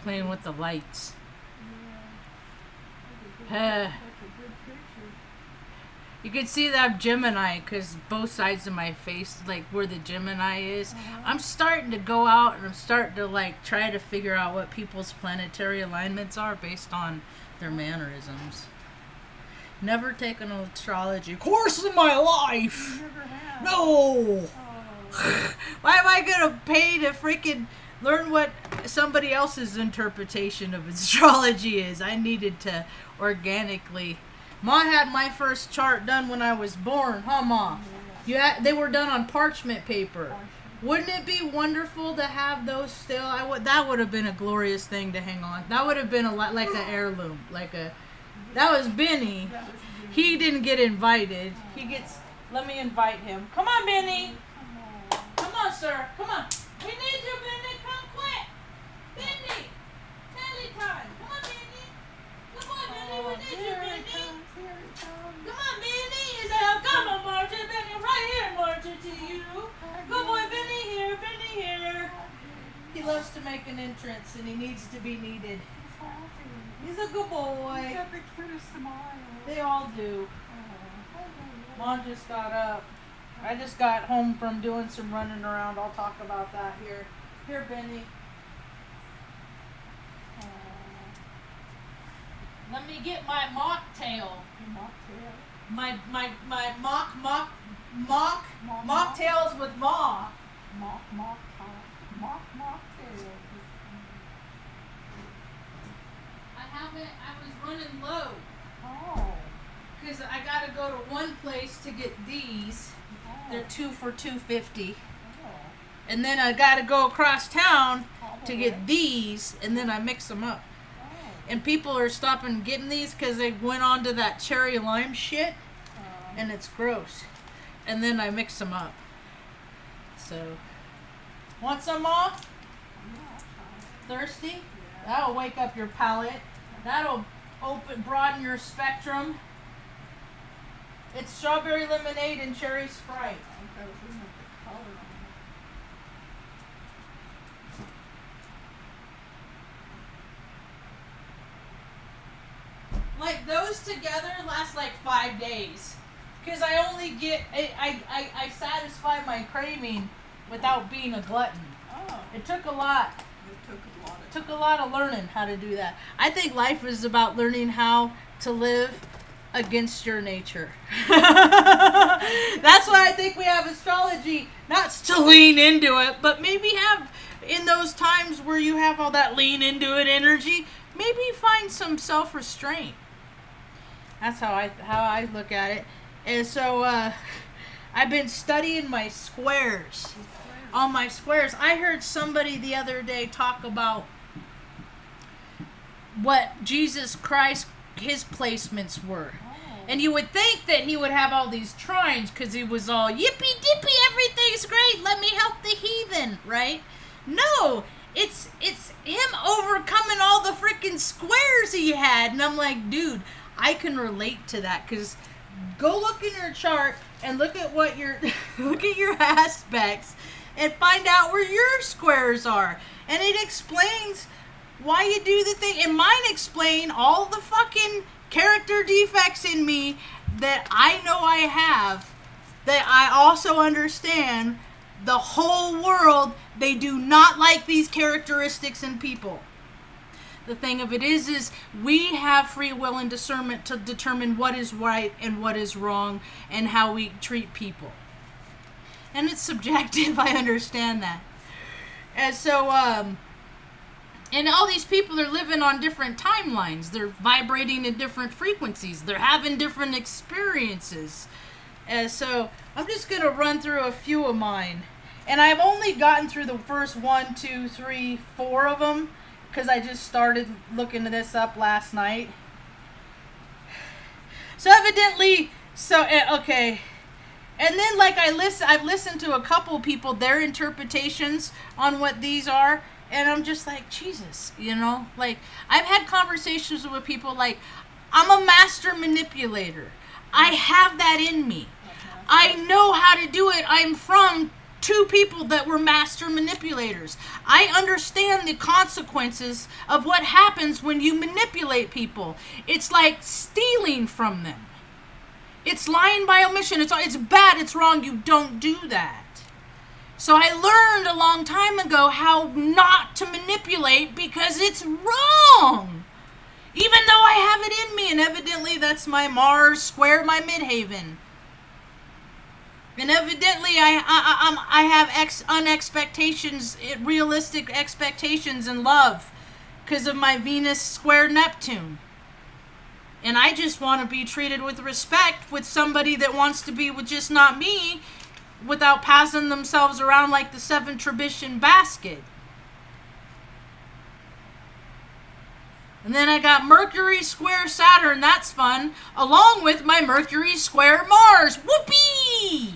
playing with the lights. That's a good picture. You can see that I'm Gemini because both sides of my face, like where the Gemini is, I'm starting to go out and I'm starting to like try to figure out what people's planetary alignments are based on their mannerisms. Never taken an astrology course in my life. You never have. No. Oh. Why am I gonna pay to freaking learn what somebody else's interpretation of astrology is? I needed to organically. Ma had my first chart done when I was born, huh, Ma? They were done on parchment paper. Wouldn't it be wonderful to have those still? That would have been a glorious thing to hang on. That would have been a lot like an heirloom, That was Benny. He didn't get invited. He gets. Let me invite him. Come on, Benny. Come on, sir. Come on. We need you, Benny. Come quick. Benny. Telly time. Come on, Benny. Come on, Benny. We need you, Benny. Come on, Benny. He said, come on, Marge. Benny, right here, Marge, to you. Good boy, Benny here. Benny here. He loves to make an entrance, and he needs to be needed. He's a good boy. He's got the cutest smile. They all do. Mom just got up. I just got home from doing some running around. I'll talk about that here. Here, Benny. Let me get my mocktail. My mocktails with Ma. Mocktail. I was running low. Oh. Because I got to go to one place to get these. They're 2 for $2.50. And then I got to go across town to get these, and then I mix them up. And people are stopping getting these because they went on to that cherry lime shit, and it's gross. And then I mix them up. So, want some, Ma? Thirsty? That'll wake up your palate. That'll broaden your spectrum. It's strawberry lemonade and cherry Sprite. Like those together last like 5 days. Because I only get, I satisfy my craving without being a glutton. Oh. It took a lot. It took a lot of learning how to do that. I think life is about learning how to live against your nature. That's why I think we have astrology, not to lean into it, but maybe have in those times where you have all that lean into it energy, maybe find some self-restraint. That's how I look at it. And so I've been studying my squares. On my squares, I heard somebody the other day talk about what Jesus Christ, his placements were. And you would think that he would have all these trines because he was all yippee dippy, everything's great, let me help the heathen, right? No, it's him overcoming all the freaking squares he had. And I'm like, dude, I can relate to that because go look in your chart and look at what your look at your aspects and find out where your squares are. And it explains why you do the thing. And mine explain all the fucking character defects in me that I know I have, that I also understand the whole world, they do not like these characteristics in people. The thing of it is we have free will and discernment to determine what is right and what is wrong and how we treat people. And it's subjective, I understand that. And so, and all these people are living on different timelines. They're vibrating at different frequencies. They're having different experiences. And so I'm just going to run through a few of mine. And I've only gotten through the first 1, 2, 3, 4 of them because I just started looking this up last night. So evidently, okay. And then like I've listened to a couple people, their interpretations on what these are. And I'm just like, Jesus, you know, like I've had conversations with people like, I'm a master manipulator. I have that in me. I know how to do it. I'm from two people that were master manipulators. I understand the consequences of what happens when you manipulate people. It's like stealing from them. It's lying by omission. It's bad. It's wrong. You don't do that. So I learned a long time ago how not to manipulate because it's wrong. Even though I have it in me, and evidently that's my Mars square my midhaven. And evidently I have unexpectations, realistic expectations in love because of my Venus square Neptune. And I just want to be treated with respect with somebody that wants to be with just not me without passing themselves around like the 7 Trebuchet basket. And then I got Mercury square Saturn, that's fun, along with my Mercury square Mars. Whoopee!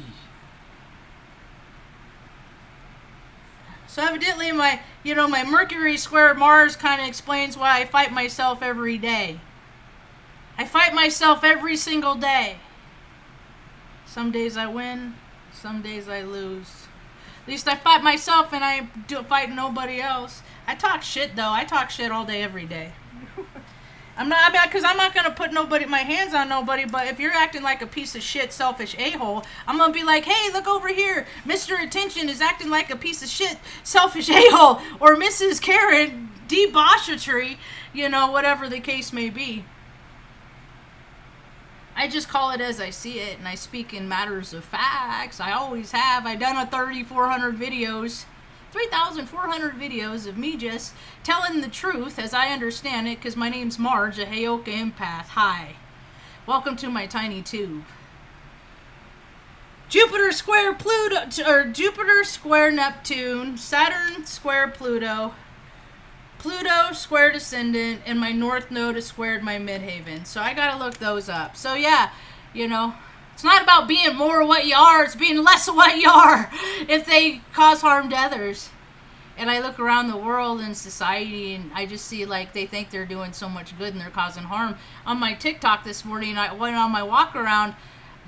So evidently my Mercury square Mars kind of explains why I fight myself every day. I fight myself every single day. Some days I win, some days I lose. At least I fight myself and I fight nobody else. I talk shit though. I talk shit all day, every day. I'm not gonna put my hands on nobody. But if you're acting like a piece of shit, selfish a-hole, I'm gonna be like, hey, look over here. Mr. Attention is acting like a piece of shit, selfish a-hole, or Mrs. Karen debauchery. Whatever the case may be. I just call it as I see it, and I speak in matters of facts. I always have. I've done 3,400 videos, 3,400 videos of me just telling the truth as I understand it, because my name's Marge, a Heyoka empath. Hi. Welcome to my tiny tube. Jupiter square Pluto, or Jupiter square Neptune, Saturn square Pluto, Pluto square descendant, and my north node is squared my midhaven. So I gotta look those up. So yeah, it's not about being more of what you are, it's being less of what you are if they cause harm to others. And I look around the world and society and I just see like they think they're doing so much good and they're causing harm. On my TikTok this morning, I went on my walk around,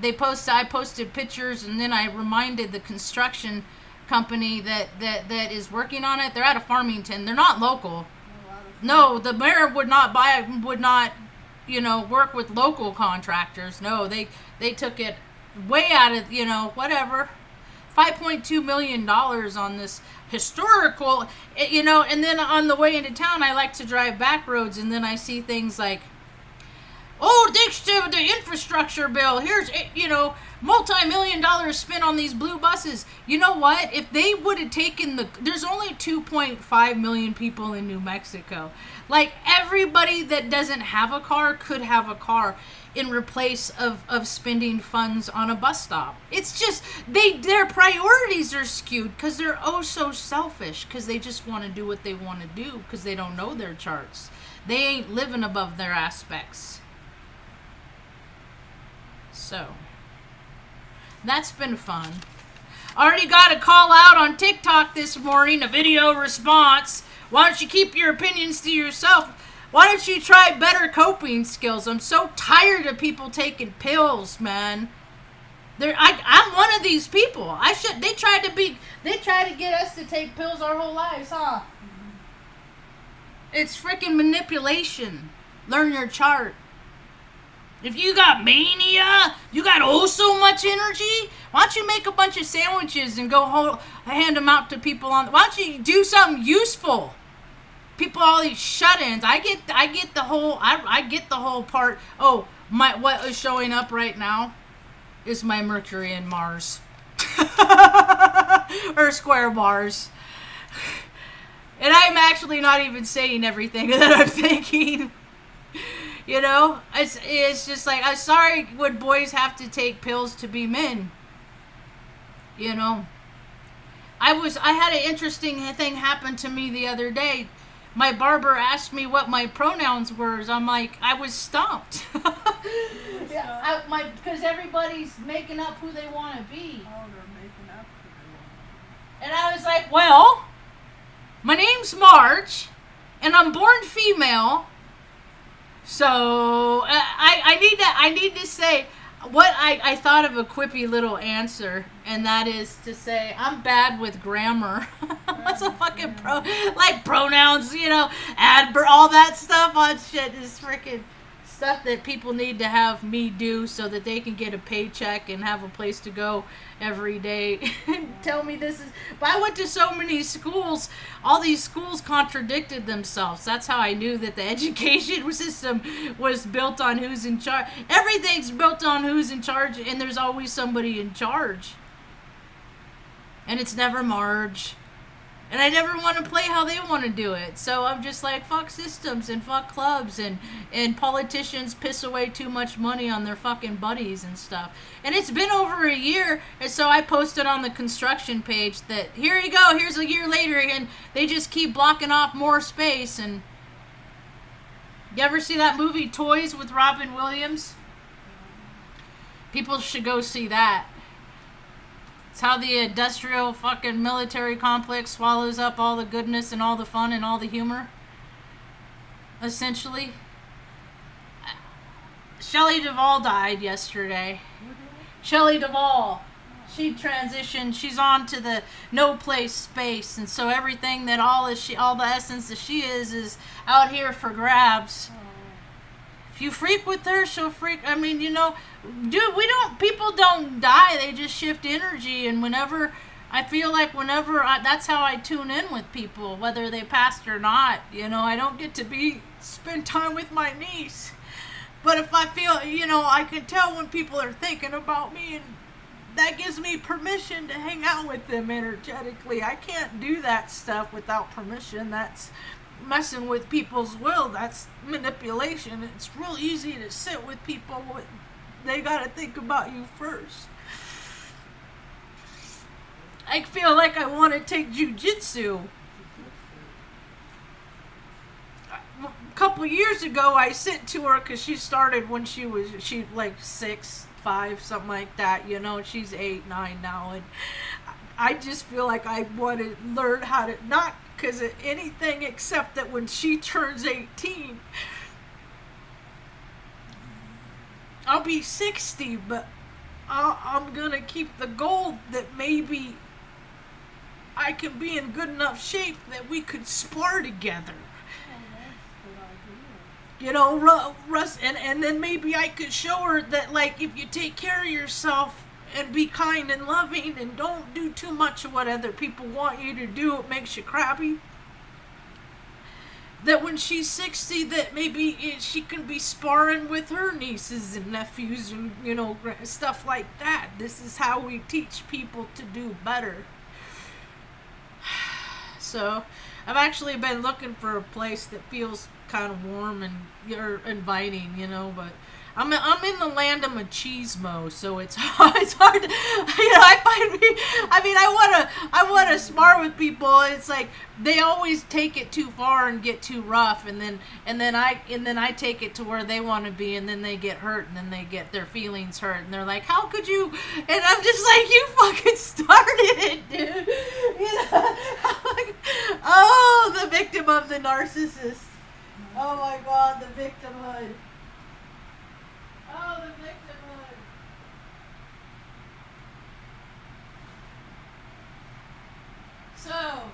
I posted pictures, and then I reminded the construction company that is working on it. They're out of Farmington. They're not local. No, the mayor would not work with local contractors. No, they took it way out of, whatever. $5.2 million on this historical, and then on the way into town, I like to drive back roads, and then I see things like, oh, thanks to the infrastructure bill, here's, multi-million dollars spent on these blue buses. You know what? If they would have taken there's only 2.5 million people in New Mexico. Like, everybody that doesn't have a car could have a car in replace of spending funds on a bus stop. It's just, their priorities are skewed because they're oh so selfish, because they just want to do what they want to do because they don't know their charts. They ain't living above their aspects. So, that's been fun. Already got a call out on TikTok this morning, a video response. Why don't you keep your opinions to yourself? Why don't you try better coping skills? I'm so tired of people taking pills, man. I'm one of these people. They try to get us to take pills our whole lives, huh? It's freaking manipulation. Learn your chart. If you got mania, you got oh so much energy, why don't you make a bunch of sandwiches and go hand them out to people why don't you do something useful? People, all these shut-ins. I get the whole part. Oh, what is showing up right now is my Mercury and Mars. Or square Mars. And I'm actually not even saying everything that I'm thinking. It's just like, I'm sorry when boys have to take pills to be men. I had an interesting thing happen to me the other day. My barber asked me what my pronouns were. I'm like, I was stumped. Because everybody's making up who they want to be. Oh, they're making up who they want to be. And I was like, well, my name's Marge, and I'm born female. So I need to say, I thought of a quippy little answer, and that is to say I'm bad with grammar. What's a fucking like pronouns, all that stuff on shit is freaking stuff that people need to have me do so that they can get a paycheck and have a place to go every day. Tell me this is. But I went to so many schools. All these schools contradicted themselves. That's how I knew that the education system was built on who's in charge. Everything's built on who's in charge, and there's always somebody in charge. And it's never Marge. And I never want to play how they want to do it. So I'm just like, fuck systems and fuck clubs and politicians piss away too much money on their fucking buddies and stuff. And it's been over a year, and so I posted on the construction page that here you go, here's a year later, and they just keep blocking off more space. And you ever see that movie Toys with Robin Williams? People should go see that. It's how the industrial fucking military complex swallows up all the goodness and all the fun and all the humor. Essentially. Shelley Duvall died yesterday. Shelley Duvall. She transitioned. She's on to the no place space, and so everything that all the essence that she is out here for grabs. If you freak with her, she'll freak. I mean, people don't die. They just shift energy. And I feel like that's how I tune in with people, whether they passed or not. I don't get to spend time with my niece. But if I feel, I can tell when people are thinking about me, and that gives me permission to hang out with them energetically. I can't do that stuff without permission. That's messing with people's will. That's manipulation. It's real easy to sit with people when they gotta think about you first. I feel like I want to take jujitsu. A couple years ago, I sent to her because she started when she like 6, 5, something like that. She's 8, 9 now, and I just feel like I want to learn how to not because of anything except that when she turns 18, I'll be 60, but I'm gonna keep the goal that maybe I can be in good enough shape that we could spar together. Russ, and then maybe I could show her that, like, if you take care of yourself and be kind and loving and don't do too much of what other people want you to do, it makes you crabby. That when she's 60, that maybe she can be sparring with her nieces and nephews and, stuff like that. This is how we teach people to do better. So, I've actually been looking for a place that feels kind of warm and inviting, but I'm in the land of machismo, so it's hard. It's hard. I want to smart with people. It's like they always take it too far and get too rough, and then I take it to where they want to be, and then they get hurt, and then they get their feelings hurt, and they're like, "How could you?" And I'm just like, "You fucking started it, dude." Oh, the victim of the narcissist. Oh my God, the victimhood. Oh, the victimhood. So,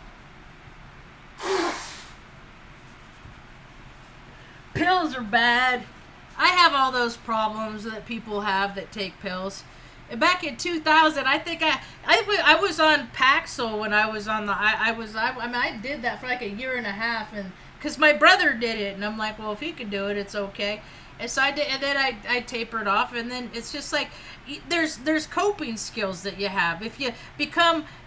pills are bad. I have all those problems that people have that take pills. And back in 2000, I think I was on Paxil when I was on I did that for like a year and a half, and because my brother did it, and I'm like, well, if he can do it, it's okay. And so I did, and then I tapered off, and then it's just like there's coping skills that you have. If you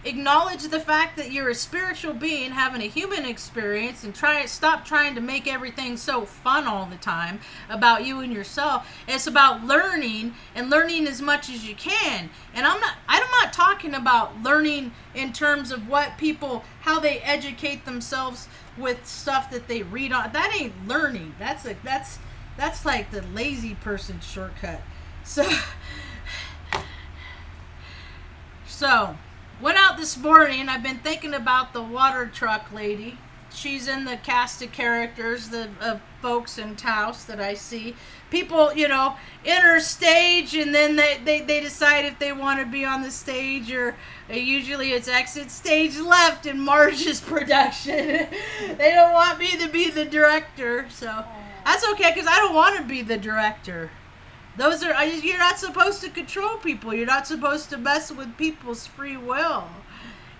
acknowledge the fact that you're a spiritual being having a human experience, and stop trying to make everything so fun all the time about you and yourself. It's about learning and learning as much as you can. And I'm not talking about learning in terms of how they educate themselves with stuff that they read on. That ain't learning. That's like the lazy person shortcut. So went out this morning. I've been thinking about the water truck lady. she's in the cast of characters, the folks in Taos that I see. People, enter stage, and then they decide if they want to be on the stage, or usually it's exit stage left in Marge's production. They don't want me to be the director, so that's okay, because I don't want to be the director. You're not supposed to control people. You're not supposed to mess with people's free will.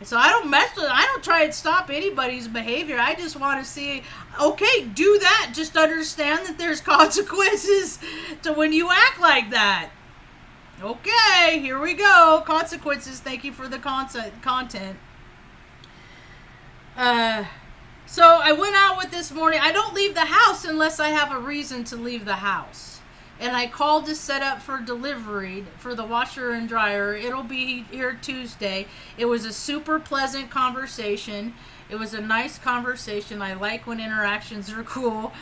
So I don't try and stop anybody's behavior. I just want to see, okay, do that. Just understand that there's consequences to when you act like that. Okay, here we go. Consequences. Thank you for the content. So I went out with this morning. I don't leave the house unless I have a reason to leave the house. And I called to set up for delivery for the washer and dryer. It'll be here Tuesday. It was a super pleasant conversation. It was a nice conversation. I like when interactions are cool.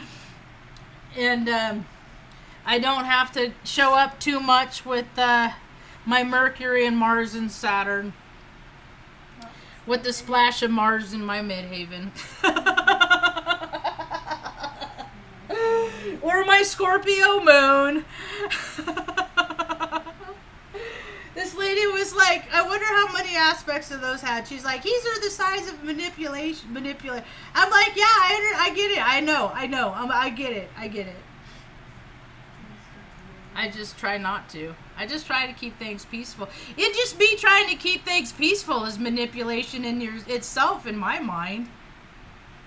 And I don't have to show up too much with my Mercury and Mars and Saturn. With the splash of Mars in my midhaven. Or my Scorpio moon. This lady was like, I wonder how many aspects of those had. She's like, these are the size of manipulate. I'm like, yeah, I get it. I know. I get it. I just try not to. I just try to keep things peaceful. It just me trying to keep things peaceful is manipulation in itself in my mind.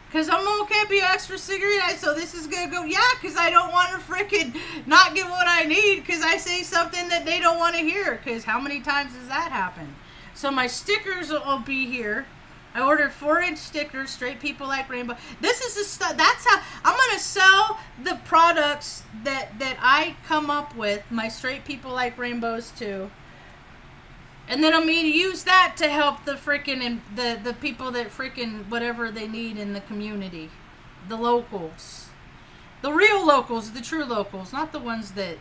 Because I'm okay to be extra cigarette, so this is going to go, yeah, because I don't want to frickin' not get what I need because I say something that they don't want to hear. Because how many times does that happen? So my stickers will be here. I ordered 4-inch stickers, straight people like rainbow. This is the stuff, that's how, I'm going to sell the products that I come up with, my straight people like rainbows too. And then I'm going to use that to help the frickin' the people that frickin' whatever they need in the community. The locals. The real locals, the true locals, not the ones that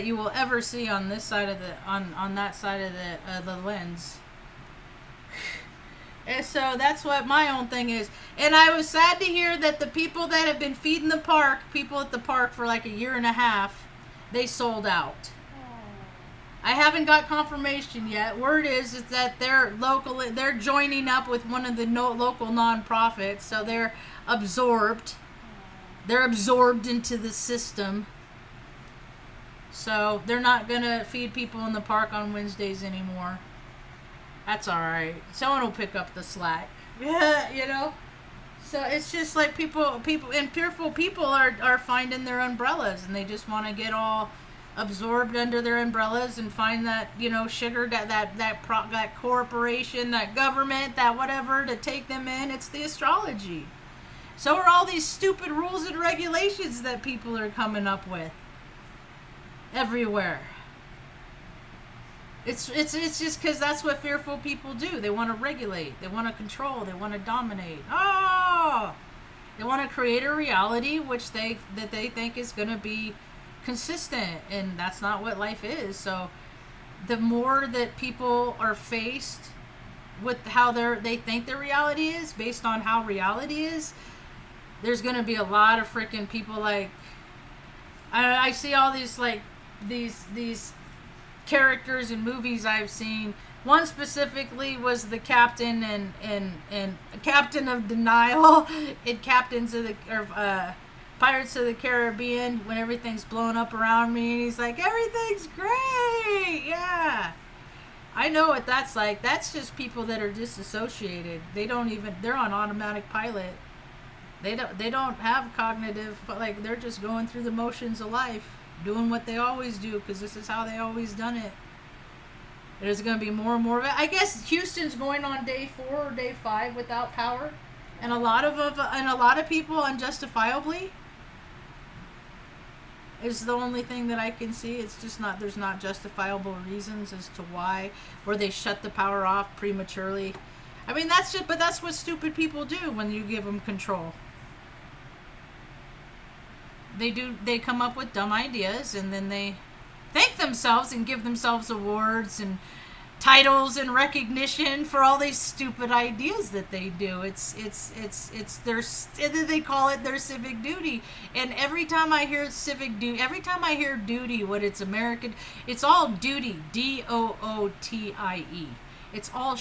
you will ever see on this side of on that side of the lens. And so that's what my own thing is. And I was sad to hear that the people that have been feeding the park, people at the park for like a year and a half, they sold out. I haven't got confirmation yet. Word is that they're joining up with one of the local nonprofits, so they're absorbed. They're absorbed into the system. So they're not gonna feed people in the park on Wednesdays anymore. That's all right. Someone will pick up the slack. Yeah, So it's just like people, and fearful people are finding their umbrellas, and they just want to get all absorbed under their umbrellas and find that sugar, that corporation, that government, that whatever to take them in. It's the astrology. So are all these stupid rules and regulations that people are coming up with everywhere. It's just because that's what fearful people do. They want to regulate, they want to control, they want to dominate. They want to create a reality that they think is going to be consistent, and that's not what life is. So the more that people are faced with how they think their reality is based on how reality is, there's going to be a lot of freaking people like I see all these like these characters in movies I've seen. One specifically was the captain and Captain of Denial in Pirates of the Caribbean, when everything's blown up around me, and he's like, everything's great, yeah. I know what that's like. That's just people that are disassociated. They're on automatic pilot. They don't have cognitive, but like they're just going through the motions of life, doing what they always do because this is how they always done it. There's going to be more and more of it. I guess Houston's going on day 4 or day 5 without power, and a lot of people unjustifiably is the only thing that I can see. It's just there's not justifiable reasons as to why, or they shut the power off prematurely. I mean, that's what stupid people do when you give them control. They come up with dumb ideas, and then they thank themselves and give themselves awards and titles and recognition for all these stupid ideas that they do. It's their, they call it their civic duty. And every time I hear civic duty, every time I hear duty, what it's American, it's all duty, DOOTIE. It's all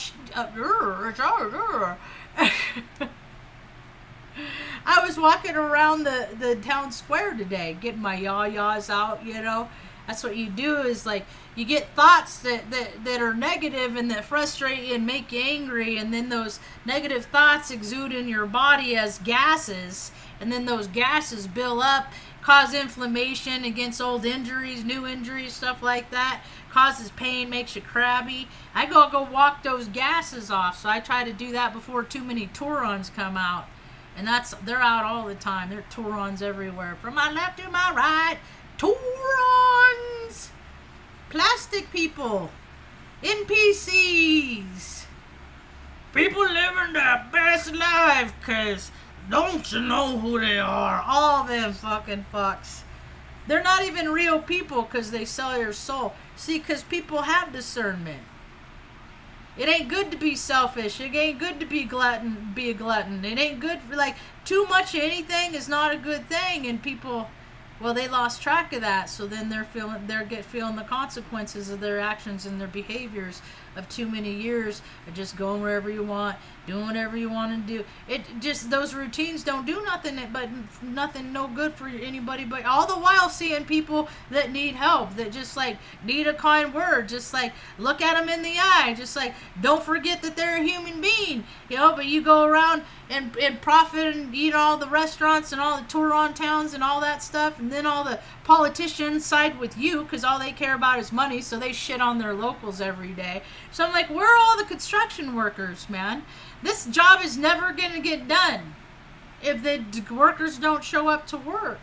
I was walking around the town square today, getting my yah-yahs out, you know. That's what you do, is like, you get thoughts that are negative and that frustrate you and make you angry, and then those negative thoughts exude in your body as gases, and then those gases build up, cause inflammation against old injuries, new injuries, stuff like that, causes pain, makes you crabby. I go walk those gases off, so I try to do that before too many Turons come out. And they're out all the time. There are Turons everywhere. From my left to my right, Turons! Plastic people. NPCs. People living their best life, cause don't you know who they are? All them fucking fucks. They're not even real people, cause they sell your soul. See, cause people have discernment. It ain't good to be selfish. It ain't good to be a glutton. It ain't good for, like, too much of anything is not a good thing. And people, well, they lost track of that. So then they're feeling the consequences of their actions and their behaviors of too many years of just going wherever you want, doing whatever you want to do. It just, those routines don't do nothing no good for anybody, but all the while seeing people that need help, that just like need a kind word, just like look at them in the eye, just like don't forget that they're a human being, you know. But you go around and profit and eat all the restaurants and all the Turon towns and all that stuff, and then all the politicians side with you because all they care about is money, so they shit on their locals every day. So I'm like, where are all the construction workers, man? This job is never going to get done if the workers don't show up to work.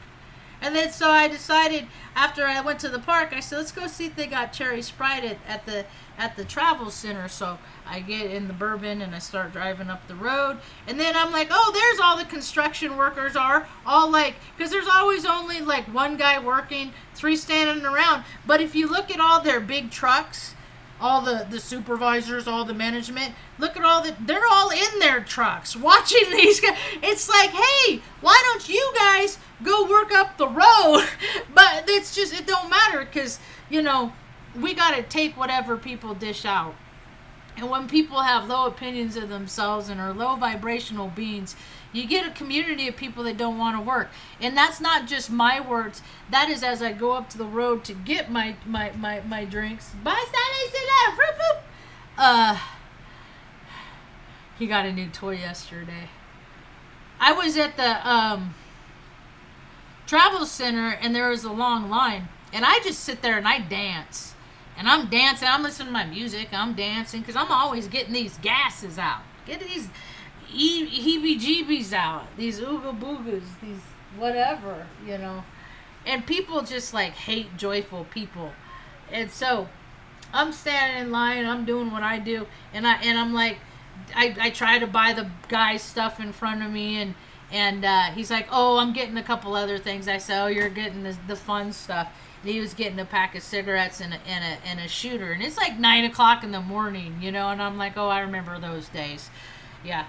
And then so I decided, after I went to the park, I said, let's go see if they got cherry Sprite at the travel center. So I get in the bourbon and I start driving up the road. And then I'm like, oh, there's all the construction workers are. All like, because there's always only like one guy working, three standing around. But if you look at all their big trucks, all the supervisors, all the management, look at all they're all in their trucks watching these guys. It's like, hey, why don't you guys go work up the road? But it's just, it don't matter, because, you know, we got to take whatever people dish out. And when people have low opinions of themselves and are low vibrational beings, you get a community of people that don't want to work. And that's not just my words. That is as I go up to the road to get my drinks. He got a new toy yesterday. I was at the travel center and there was a long line. And I just sit there and I dance. And I'm dancing. I'm listening to my music. I'm dancing because I'm always getting these gases out. Getting these heebie-jeebies out, these ooga-boogas, these whatever, you know. And people just like hate joyful people. And so I'm standing in line, I'm doing what I do, and I'm like, I try to buy the guy's stuff in front of me, and he's like, oh, I'm getting a couple other things. I said, oh, you're getting the fun stuff. And he was getting a pack of cigarettes and a shooter, and it's like 9 o'clock in the morning, you know. And I'm like, oh, I remember those days, yeah.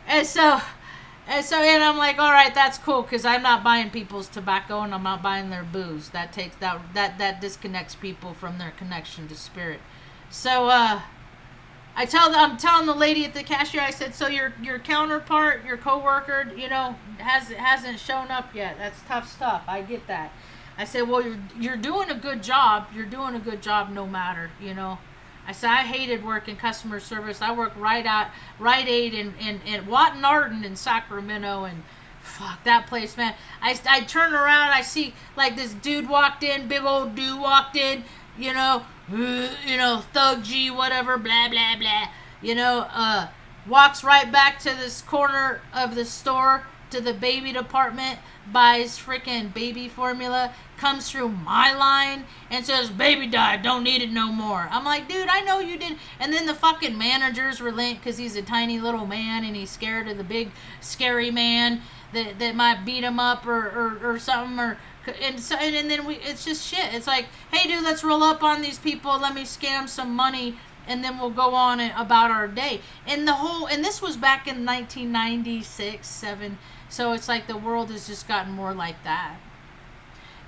And I'm like, all right, that's cool, because I'm not buying people's tobacco and I'm not buying their booze. That takes that disconnects people from their connection to spirit. So I'm telling the lady at the cashier, I said, so your counterpart, your coworker, you know, hasn't shown up yet. That's tough stuff. I get that. I said, well, you're doing a good job. You're doing a good job no matter, you know. I said, I hated working customer service. I worked Rite Aid and Watt and Arden in Sacramento, and fuck that place, man. I turn around, I see like this dude walked in, big old dude walked in, you know, thug G, whatever, blah, blah, blah, you know, walks right back to this corner of the store to the baby department, buys freaking baby formula, comes through my line and says, baby died, don't need it no more. I'm like, dude, I know you did. And then the fucking managers relent because he's a tiny little man and he's scared of the big scary man. that might beat them up or something, and then it's just shit. It's like, hey dude, let's roll up on these people, let me scam some money, and then we'll go on about our day. And this was back in 1996, 7. So it's like the world has just gotten more like that.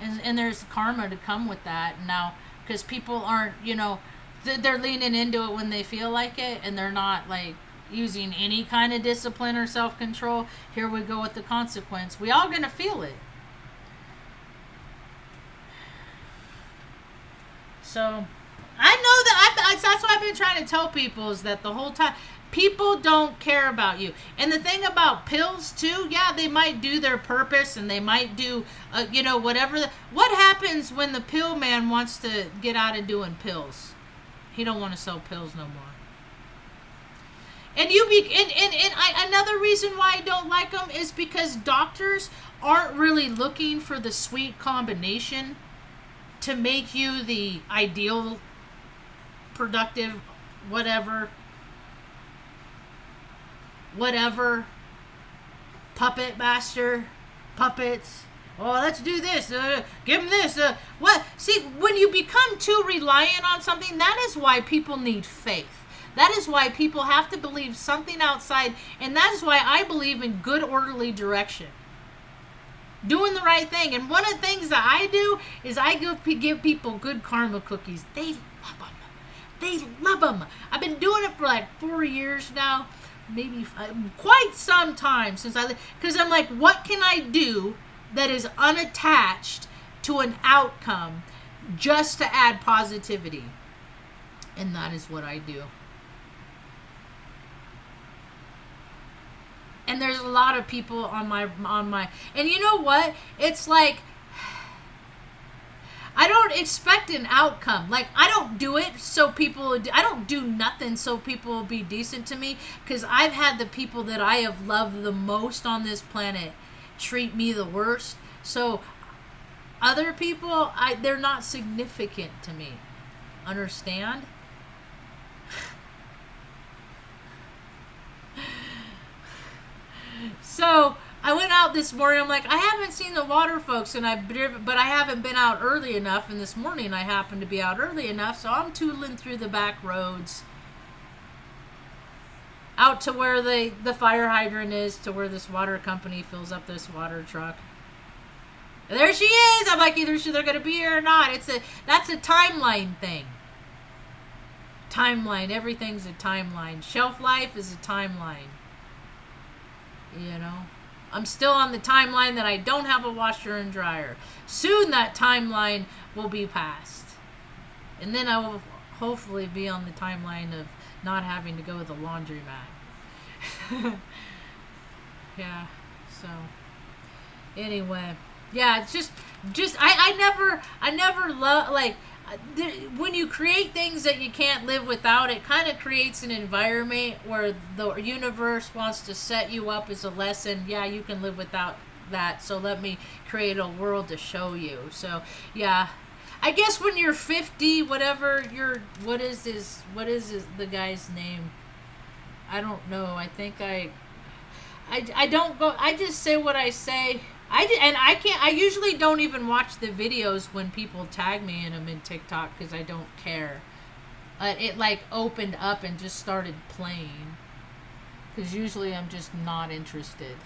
And there's karma to come with that now, because people aren't, they're leaning into it when they feel like it, and they're not like using any kind of discipline or self-control. Here we go with the consequence. We all gonna feel it. So I know that that's what I've been trying to tell people, is that the whole time people don't care about you. And the thing about pills too, yeah, they might do their purpose and they might do whatever. What happens when the pill man wants to get out of doing pills? He don't want to sell pills no more. And another reason why I don't like them is because doctors aren't really looking for the sweet combination to make you the ideal, productive, whatever, puppet master, puppets. Oh, let's do this. Give them this. What? See, when you become too reliant on something, that is why people need faith. That is why people have to believe something outside, and that is why I believe in good, orderly direction. Doing the right thing. And one of the things that I do is I give people good karma cookies. They love them. They love them. I've been doing it for like 4 years now, maybe quite some time since because I'm like, what can I do that is unattached to an outcome just to add positivity? And that is what I do. And there's a lot of people on my and you know what? It's like, I don't expect an outcome. Like, I don't do it so I don't do nothing so people will be decent to me, because I've had the people that I have loved the most on this planet treat me the worst. So other people, they're not significant to me. Understand? So I went out this morning. I'm like, I haven't seen the water folks, but I haven't been out early enough. And this morning I happened to be out early enough, so I'm tooling through the back roads out to where the fire hydrant is, to where this water company fills up this water truck. And there she is. I'm like, either they're gonna be here or not. That's a timeline thing. Timeline. Everything's a timeline. Shelf life is a timeline. I'm still on the timeline that I don't have a washer and dryer. Soon that timeline will be passed. And then I will hopefully be on the timeline of not having to go to the laundromat. Yeah, so anyway. Yeah, it's just I never love, like, when you create things that you can't live without, it kind of creates an environment where the universe wants to set you up as a lesson. Yeah, you can live without that, so let me create a world to show you. So yeah, I guess when you're 50, whatever, what is the guy's name? I don't know. I think I don't go. I just say what I say. I usually don't even watch the videos when people tag me in them in TikTok, because I don't care. It like opened up and just started playing, because usually I'm just not interested.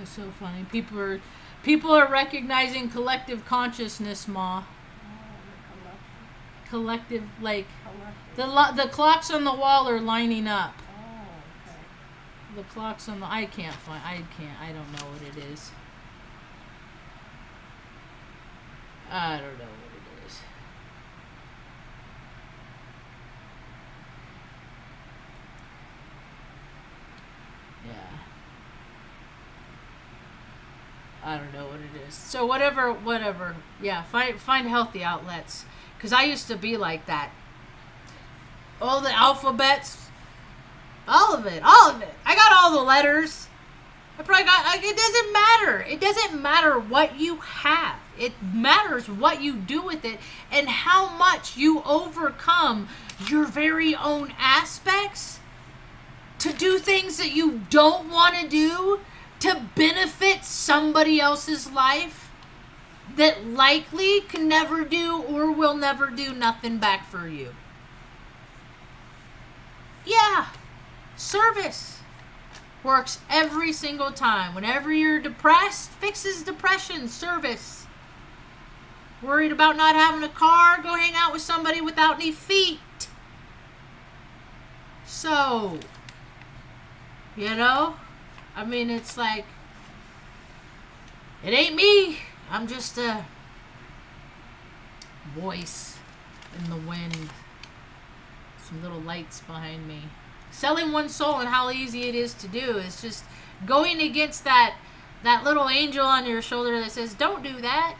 It's so funny. People are recognizing collective consciousness, Ma. Collective, like the clocks on the wall are lining up. Oh, okay. The clocks on the I don't know what it is. I don't know what it is. Yeah. I don't know what it is. So whatever. Yeah, find healthy outlets. Because I used to be like that. All the alphabets, All of it. All of it. I got all the letters. I probably got, it doesn't matter. It doesn't matter what you have. It matters what you do with it and how much you overcome your very own aspects to do things that you don't want to do to benefit somebody else's life that likely can never do or will never do nothing back for you. Yeah, service works every single time. Whenever you're depressed, fixes depression, service. Worried about not having a car, go hang out with somebody without any feet. So, you know, I mean, it's like, it ain't me. I'm just a voice in the wind. Some little lights behind me. Selling one's soul and how easy it is to do is just going against that little angel on your shoulder that says, don't do that.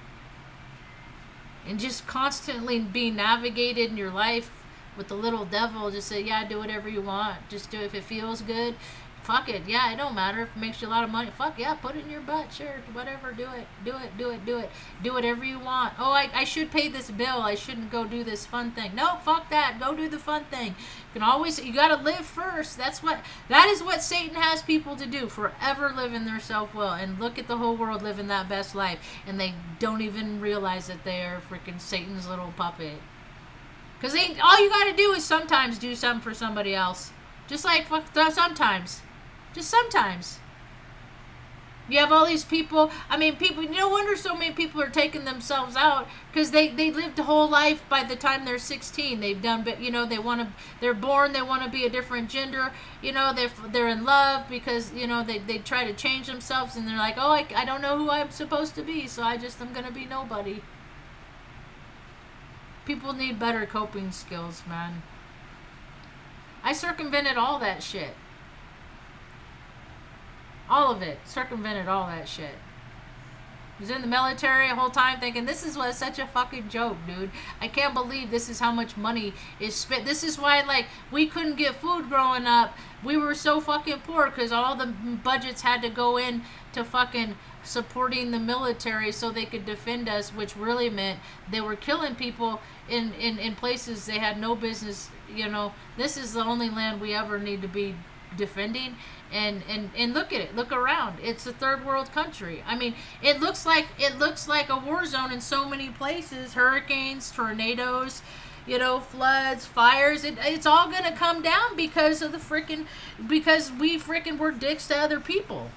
And just constantly being navigated in your life with the little devil. Just say, yeah, do whatever you want. Just do it if it feels good. Fuck it. Yeah, it don't matter if it makes you a lot of money. Fuck yeah, put it in your butt. Sure, whatever. Do it. Do it. Do it. Do it. Do whatever you want. Oh, I should pay this bill. I shouldn't go do this fun thing. No, fuck that. Go do the fun thing. You can always, you got to live first. That is what Satan has people to do. Forever live in their self-will and look at the whole world living that best life. And they don't even realize that they are freaking Satan's little puppet. Because all you got to do is sometimes do something for somebody else. Just like sometimes. Just sometimes. You have all these people. I mean, people. No wonder so many people are taking themselves out because they lived a whole life. By the time they're 16, they've done. But you know, they're born. They want to be a different gender. You know, they're in love because you know they try to change themselves and they're like, oh, I don't know who I'm supposed to be, so I'm gonna be nobody. People need better coping skills, man. I circumvented all that shit. All of it. Circumvented all that shit. Was in the military the whole time thinking, this is such a fucking joke, dude. I can't believe this is how much money is spent. This is why, like, we couldn't get food growing up. We were so fucking poor because all the budgets had to go in to fucking supporting the military so they could defend us, which really meant they were killing people in places they had no business. You know, this is the only land we ever need to be defending. And look at it. Look around. It's a third world country. I mean, it looks like a war zone in so many places. Hurricanes, tornadoes, you know, floods, fires. It's all gonna come down because of because we were dicks to other people.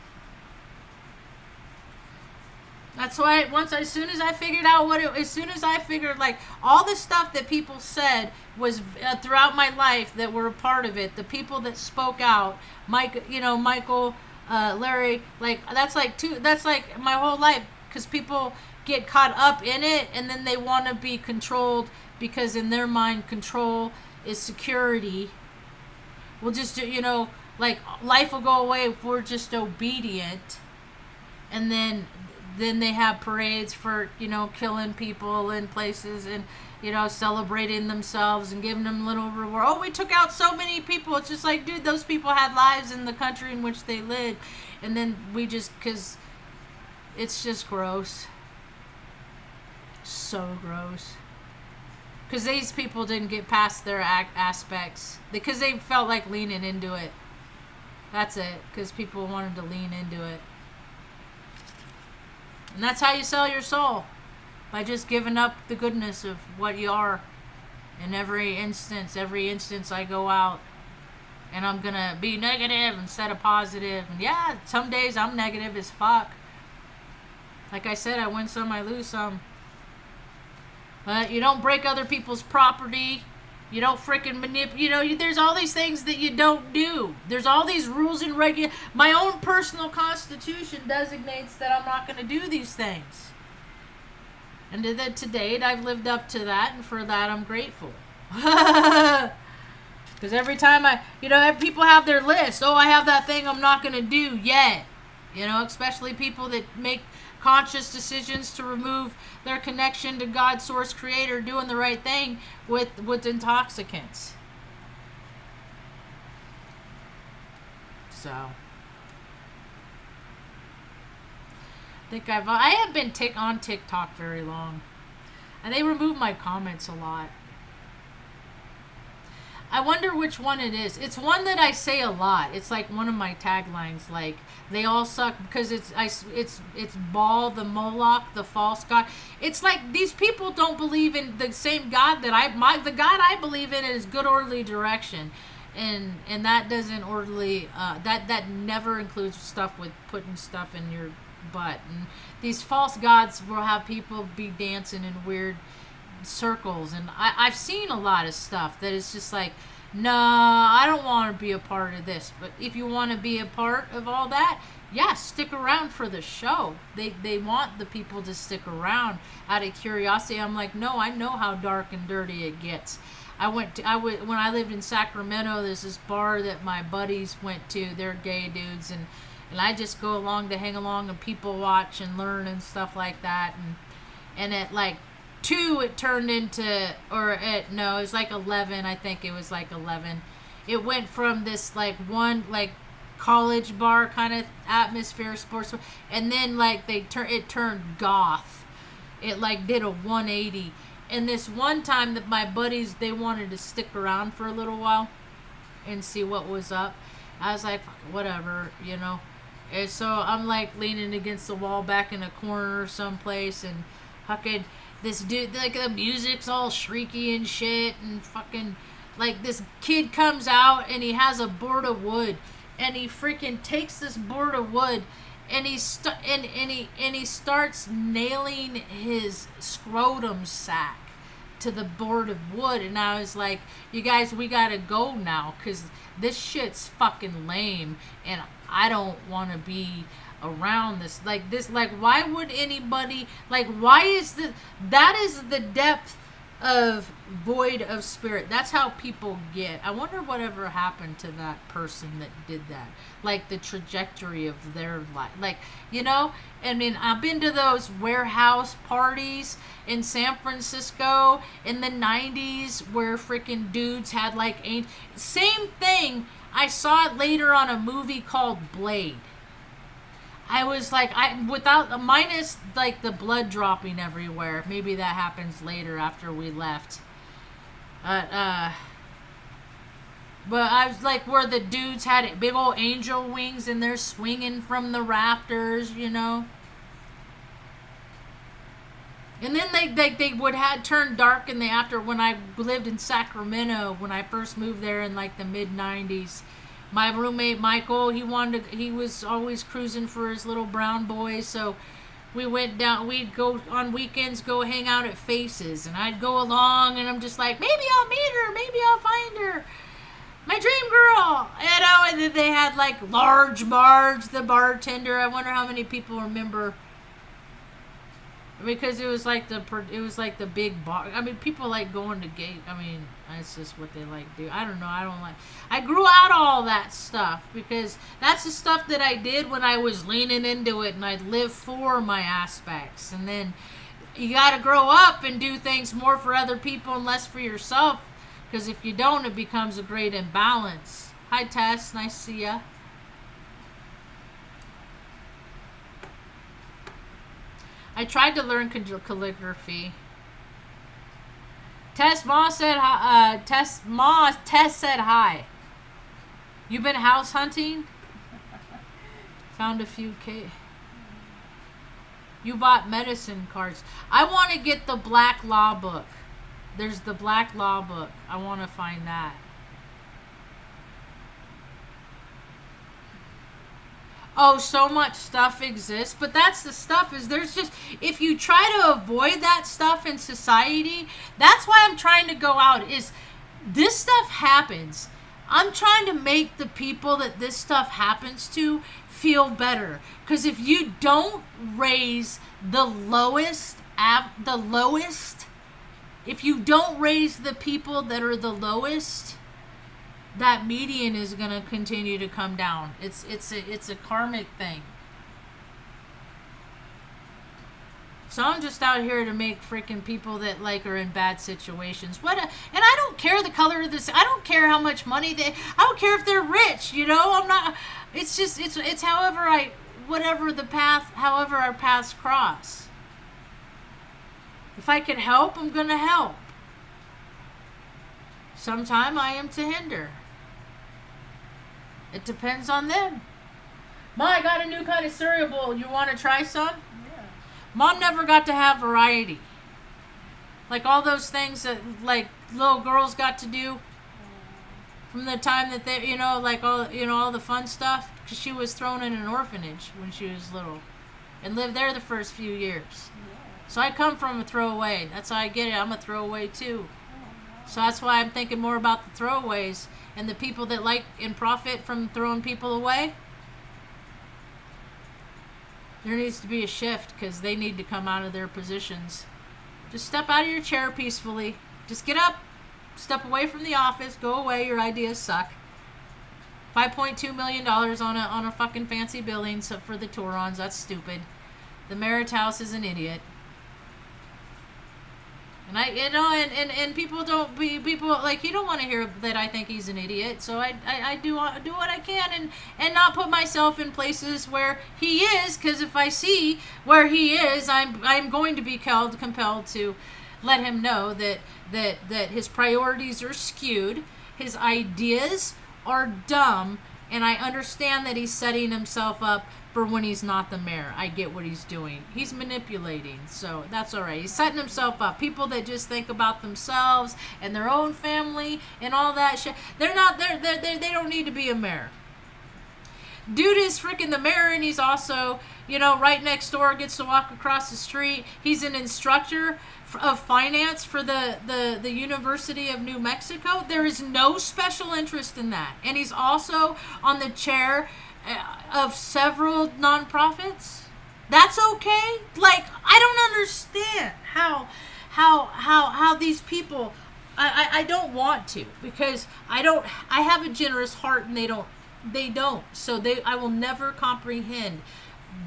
That's why as soon as I figured like all the stuff that people said was throughout my life that were a part of it, the people that spoke out, Michael, Larry, like that's like my whole life, because people get caught up in it and then they want to be controlled because in their mind control is security. We'll just do, like life will go away if we're just obedient, and then they have parades for, killing people in places and, celebrating themselves and giving them little reward. Oh, we took out so many people. It's just like, dude, those people had lives in the country in which they lived. And then because it's just gross. So gross. Because these people didn't get past their aspects. Because they felt like leaning into it. That's it. Because people wanted to lean into it. And that's how you sell your soul. By just giving up the goodness of what you are. In every instance I go out. And I'm going to be negative instead of positive. And yeah, some days I'm negative as fuck. Like I said, I win some, I lose some. But you don't break other people's property. You don't freaking manipulate. There's all these things that you don't do. There's all these rules and regulations. My own personal constitution designates that I'm not going to do these things. And to date, I've lived up to that, and for that, I'm grateful. Because every time people have their list. Oh, I have that thing I'm not going to do yet. Especially people that make conscious decisions to remove their connection to God, source, creator, doing the right thing with intoxicants. So I have been on TikTok very long, and they remove my comments a lot. I wonder which one it is. It's one that I say a lot. It's like one of my taglines. Like, they all suck because it's Baal, the Moloch, the false god. It's like these people don't believe in the same God that the God I believe in is good orderly direction, and that doesn't orderly that never includes stuff with putting stuff in your butt. And these false gods will have people be dancing in weird circles, and I've seen a lot of stuff that is just like, no, I don't want to be a part of this. But if you want to be a part of all that, yeah, stick around for the show. They want the people to stick around out of curiosity. I'm like, no, I know how dark and dirty it gets. When I lived in Sacramento, there's this bar that my buddies went to. They're gay dudes, and I just go along to hang along and people watch and learn and stuff like that. And at like 2, it turned into, it was like 11. I think it was like 11. It went from this like one like college bar kind of atmosphere, sports, and then like it turned goth. It like did a 180. And this one time that my buddies, they wanted to stick around for a little while and see what was up. I was like, whatever, you know. And so I'm like leaning against the wall back in a corner someplace, and fucking this dude, like the music's all shrieky and shit, and fucking like this kid comes out and he has a board of wood, and he freaking takes this board of wood and he starts nailing his scrotum sack to the board of wood. And I was like, you guys, we gotta go now, because this shit's fucking lame, and I don't want to be around this. Like, why would anybody, like, why is that is the depth of void of spirit. That's how people get. I wonder whatever happened to that person that did that. Like, the trajectory of their life. Like, you know, I mean, I've been to those warehouse parties in San Francisco in the 90s where freaking dudes had like same thing. I saw it later on a movie called Blade. I was like, minus like the blood dropping everywhere. Maybe that happens later after we left. But I was like, where the dudes had big old angel wings and they're swinging from the rafters, you know. And then they would have turned dark in the after. When I lived in Sacramento, when I first moved there in like the mid 90s. My roommate Michael, he was always cruising for his little brown boys, so we'd go on weekends, go hang out at Faces, and I'd go along, and I'm just like, maybe I'll meet her, maybe I'll find her, my dream girl, you know. And then they had like Marge, the bartender. I wonder how many people remember, because it was like the big bar. I mean, people like going to gay. I mean, that's just what they like to do. I don't know. I grew out all that stuff because that's the stuff that I did when I was leaning into it, and I'd live for my aspects. And then you got to grow up and do things more for other people and less for yourself, because if you don't, it becomes a great imbalance. Hi, Tess. Nice to see ya. I tried to learn calligraphy. Tess said hi. You been house hunting? Found a few You bought medicine cards. I want to get the Black Law book. There's the Black Law book. I want to find that. Oh, so much stuff exists, but that's the stuff is there's just, if you try to avoid that stuff in society, that's why I'm trying to go out, is this stuff happens. I'm trying to make the people that this stuff happens to feel better, because if you don't raise the lowest, if you don't raise the people that are the lowest, that median is going to continue to come down. It's a karmic thing. So I'm just out here to make freaking people that like are in bad situations. And I don't care the color of this. I don't care how much money I don't care if they're rich. You know, I'm not. It's just it's however our paths cross. If I can help, I'm gonna help. Sometime I am to hinder. It depends on them. Ma, I got a new kind of cereal bowl. You want to try some? Yeah. Mom never got to have variety. Like all those things that like little girls got to do from the time that they, like all the fun stuff. Because she was thrown in an orphanage when she was little, and lived there the first few years. Yeah. So I come from a throwaway. That's how I get it. I'm a throwaway too. So that's why I'm thinking more about the throwaways and the people that like and profit from throwing people away. There needs to be a shift because they need to come out of their positions. Just step out of your chair peacefully. Just get up, step away from the office, go away. Your ideas suck. $5.2 million on a fucking fancy building for the Torons. That's stupid. The mayor of Taos is an idiot. And and people like, you don't want to hear that I think he's an idiot. So I do what I can and not put myself in places where he is, because if I see where he is, I'm going to be compelled to let him know that his priorities are skewed, his ideas are dumb, and I understand that he's setting himself up for when he's not the mayor. I get what he's doing. He's manipulating, so that's all right. He's setting himself up. People that just think about themselves and their own family and all that shit, they don't need to be a mayor. Dude is freaking the mayor, and he's also, right next door, gets to walk across the street. He's an instructor of finance for the University of New Mexico. There is no special interest in that. And he's also on the chair of several nonprofits. That's okay. Like, I don't understand how these people, I don't want to, because I have a generous heart, and they don't. So I will never comprehend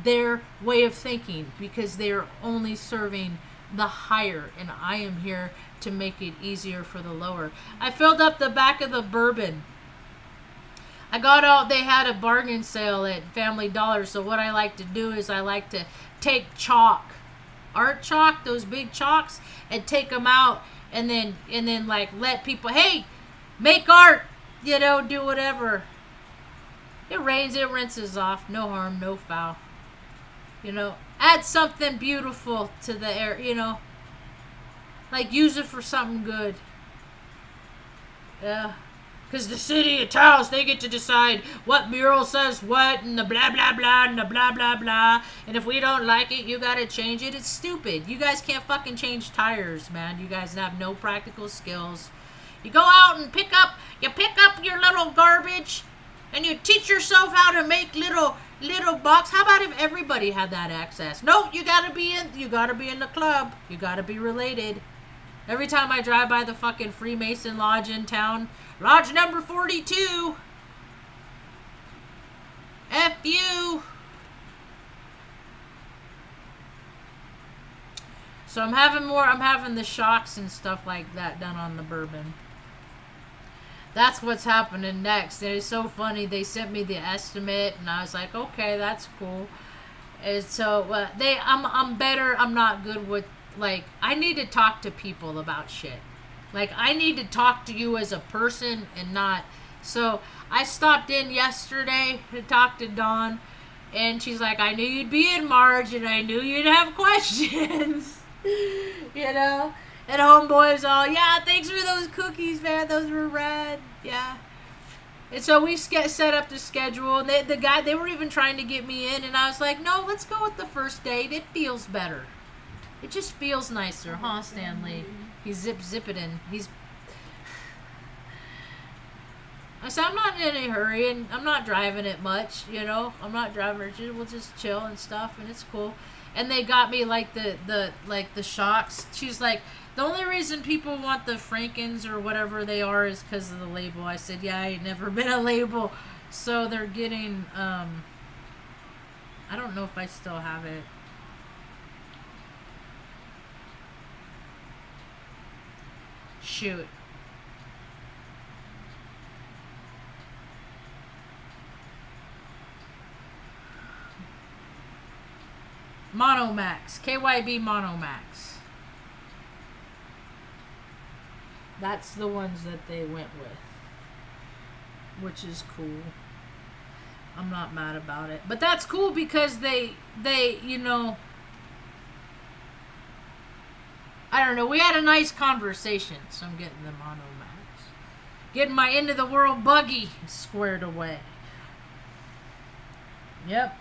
their way of thinking, because they are only serving the higher, and I am here to make it easier for the lower. I filled up the back of the bourbon. They had a bargain sale at Family Dollar, so what I like to do is I like to take art chalk, those big chalks, and take them out, and then like let people, hey, make art, do whatever. It rains, it rinses off, no harm, no foul. Add something beautiful to the air, like use it for something good. Yeah. Because the city of Taos, they get to decide what mural says what, and the blah, blah, blah, and the blah, blah, blah. And if we don't like it, you gotta change it. It's stupid. You guys can't fucking change tires, man. You guys have no practical skills. You go out and pick up your little garbage, and you teach yourself how to make little box. How about if everybody had that access? No, you gotta be in the club. You gotta be related. Every time I drive by the fucking Freemason Lodge in town, Lodge number 42. F you. So I'm having the shocks and stuff like that done on the bourbon. That's what's happening next. It is so funny. They sent me the estimate, and I was like, okay, that's cool. And so I'm better. I'm not good with, like, I need to talk to people about shit. Like, I need to talk to you as a person and not. So I stopped in yesterday to talk to Dawn, and she's like, I knew you'd be in, Marge, and I knew you'd have questions. And homeboy's all, yeah, thanks for those cookies, man. Those were rad. Yeah. And so we set up the schedule, and they were even trying to get me in, and I was like, no, let's go with the first date. It feels better. It just feels nicer, huh, Stanley? He's zip-zipping. I said, I'm not in any hurry, and I'm not driving it much, I'm not driving it. We'll just chill and stuff, and it's cool. And they got me like the shocks. She's like, the only reason people want the Frankens or whatever they are is because of the label. I said, yeah, I ain't never been a label. So they're getting, I don't know if I still have it. Shoot. Monomax. KYB Monomax. That's the ones that they went with. Which is cool. I'm not mad about it. But that's cool because they you know, I don't know. We had a nice conversation, so I'm getting the Monomax. Getting my end of the world buggy squared away. Yep.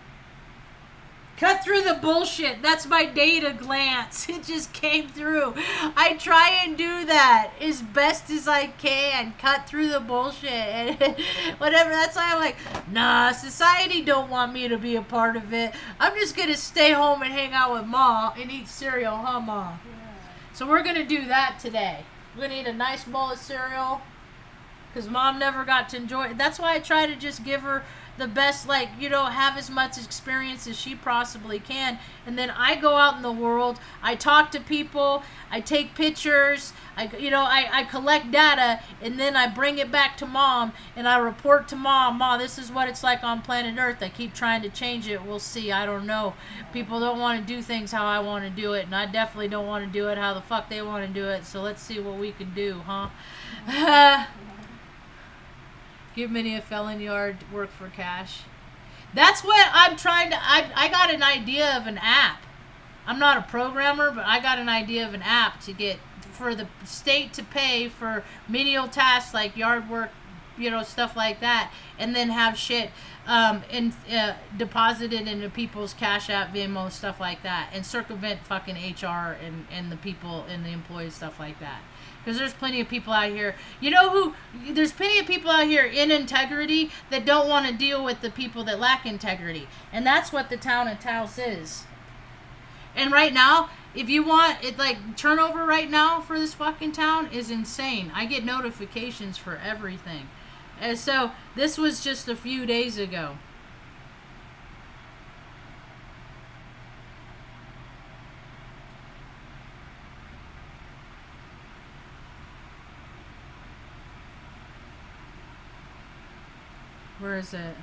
Cut through the bullshit. That's my data glance. It just came through. I try and do that as best as I can. Cut through the bullshit and whatever. That's why I'm like, nah, society don't want me to be a part of it. I'm just going to stay home and hang out with Ma and eat cereal, huh, Ma? Yeah. So we're going to do that today. We're going to eat a nice bowl of cereal because Mom never got to enjoy it. That's why I try to just give her the best, like, you know, have as much experience as she possibly can. And then I go out in the world, I talk to people, I take pictures, I collect data, and then I bring it back to Mom, and I report to Mom, this is what it's like on planet Earth. I keep trying to change it. We'll see. I don't know. People don't want to do things how I want to do it, and I definitely don't want to do it how the fuck they want to do it. So let's see what we can do, huh? Give many a felon yard work for cash. That's what I'm trying to... I got an idea of an app. I'm not a programmer, but I got an idea of an app to get... for the state to pay for menial tasks like yard work, you know, stuff like that. And then have shit deposited into people's Cash App, Venmo, stuff like that. And circumvent fucking HR and the people and the employees, stuff like that. Because there's plenty of people out here. You know who? There's plenty of people out here in integrity that don't want to deal with the people that lack integrity. And that's what the town of Taos is. And right now, if you want it, like, turnover right now for this fucking town is insane. I get notifications for everything. And so this was just a few days ago. Where is it?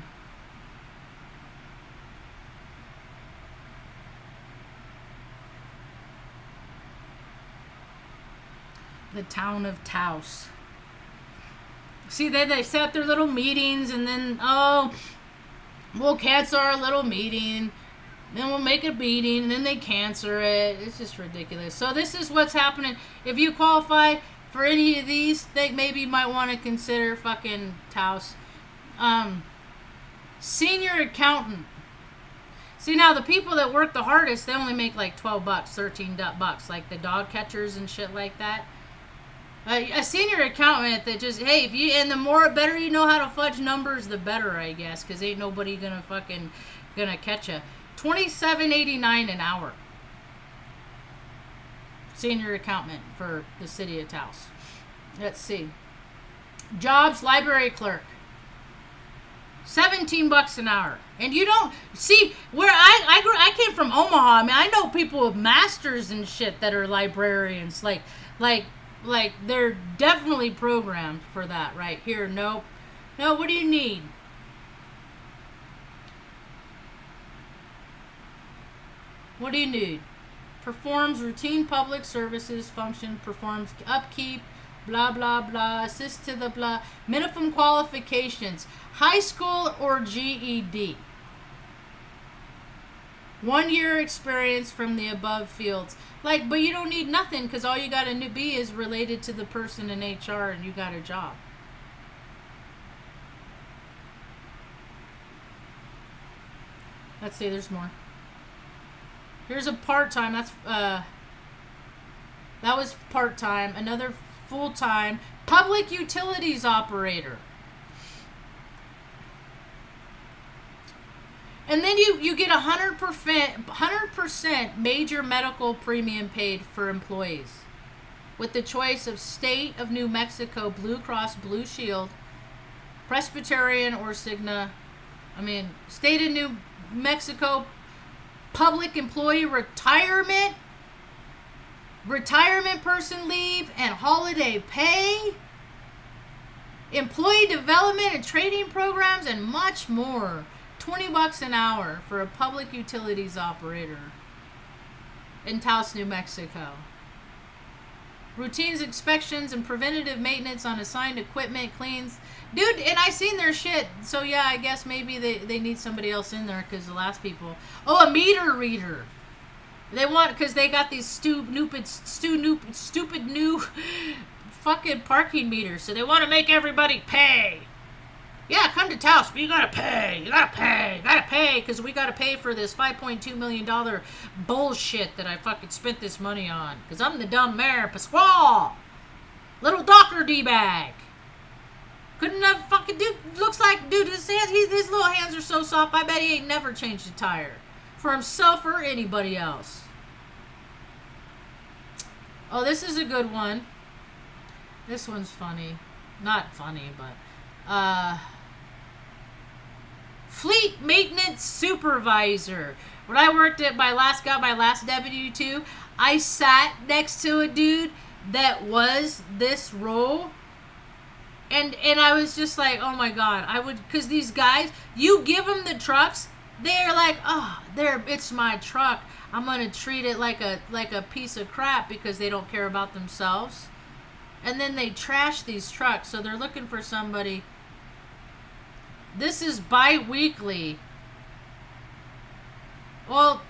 The town of Taos. See, they set their little meetings and then, we'll cancel our little meeting. Then we'll make a meeting and then they cancel it. It's just ridiculous. So this is what's happening. If you qualify for any of these, think maybe you might want to consider fucking Taos. Senior accountant. See, now the people that work the hardest, they only make like $12, $13, like the dog catchers and shit like that. A senior accountant that just, hey, if you, and the more better you know how to fudge numbers, the better, I guess, because ain't nobody gonna catch you. $27.89 an hour. Senior accountant for the city of Taos. Let's see. Jobs, library clerk. $17 an hour. And you don't see where I came from Omaha. I mean, I know people with masters and shit that are librarians. Like they're definitely programmed for that right here. Nope. No, what do you need? What do you need? Performs routine public services function, performs upkeep, blah, blah, blah, assist to the blah. Minimum qualifications, high school or GED. 1 year experience from the above fields. Like, but you don't need nothing because all you got to be is related to the person in HR and you got a job. Let's see, there's more. Here's a part-time. That was part-time. Another full-time public utilities operator. And then you get 100% major medical premium paid for employees, with the choice of State of New Mexico Blue Cross Blue Shield, Presbyterian or Cigna. State of New Mexico Public Employee Retirement retirement person leave and holiday pay, employee development and training programs, and much more. $20 an hour for a public utilities operator in Taos, New Mexico. Routines, inspections, and preventative maintenance on assigned equipment, cleans. Dude, and I seen their shit. So yeah, I guess maybe they need somebody else in there because the last people. Oh, a meter reader. They want, because they got these stupid new fucking parking meters. So they want to make everybody pay. Yeah, come to Taos, but you gotta pay. You gotta pay, because we gotta pay for this $5.2 million bullshit that I fucking spent this money on. Because I'm the dumb mayor, Pasquale. Little Docker D-bag. Couldn't have fucking dude. Looks like, dude, his little hands are so soft, I bet he ain't never changed a tire. For himself or anybody else. Oh, this is a good one. This one's funny. Not funny, but... Fleet maintenance supervisor. When I worked at my last W-2, I sat next to a dude that was this role, and I was just like, oh my god, I would, because these guys, you give them the trucks, they're like, oh, it's my truck, I'm gonna treat it like a piece of crap because they don't care about themselves, and then they trash these trucks, so they're looking for somebody. This is bi-weekly. Well,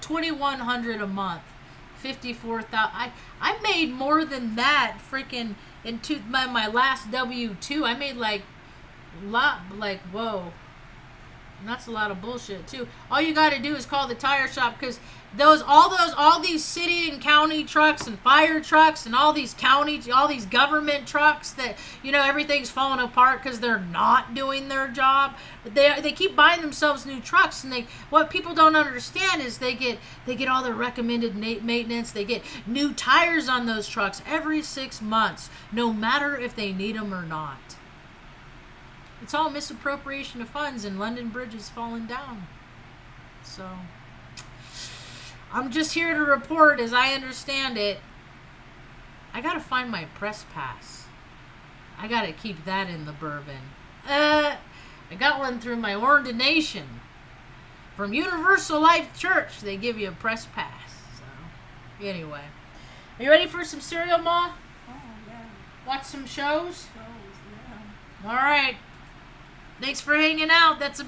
$2,100 a month, $54,000. I made more than that freaking into my last W-2. I made whoa. And that's a lot of bullshit too. All you got to do is call the tire shop, because all these city and county trucks and fire trucks and all these government trucks that, everything's falling apart because they're not doing their job. But they keep buying themselves new trucks, and what people don't understand is they get all their recommended maintenance. They get new tires on those trucks every 6 months, no matter if they need them or not. It's all misappropriation of funds, and London Bridge is falling down. So, I'm just here to report as I understand it. I gotta find my press pass. I gotta keep that in the bourbon. I got one through my ordination. From Universal Life Church, they give you a press pass. So, anyway. Are you ready for some cereal, Ma? Oh, yeah. Watch some shows? Shows, yeah. Alright. Thanks for hanging out. That's about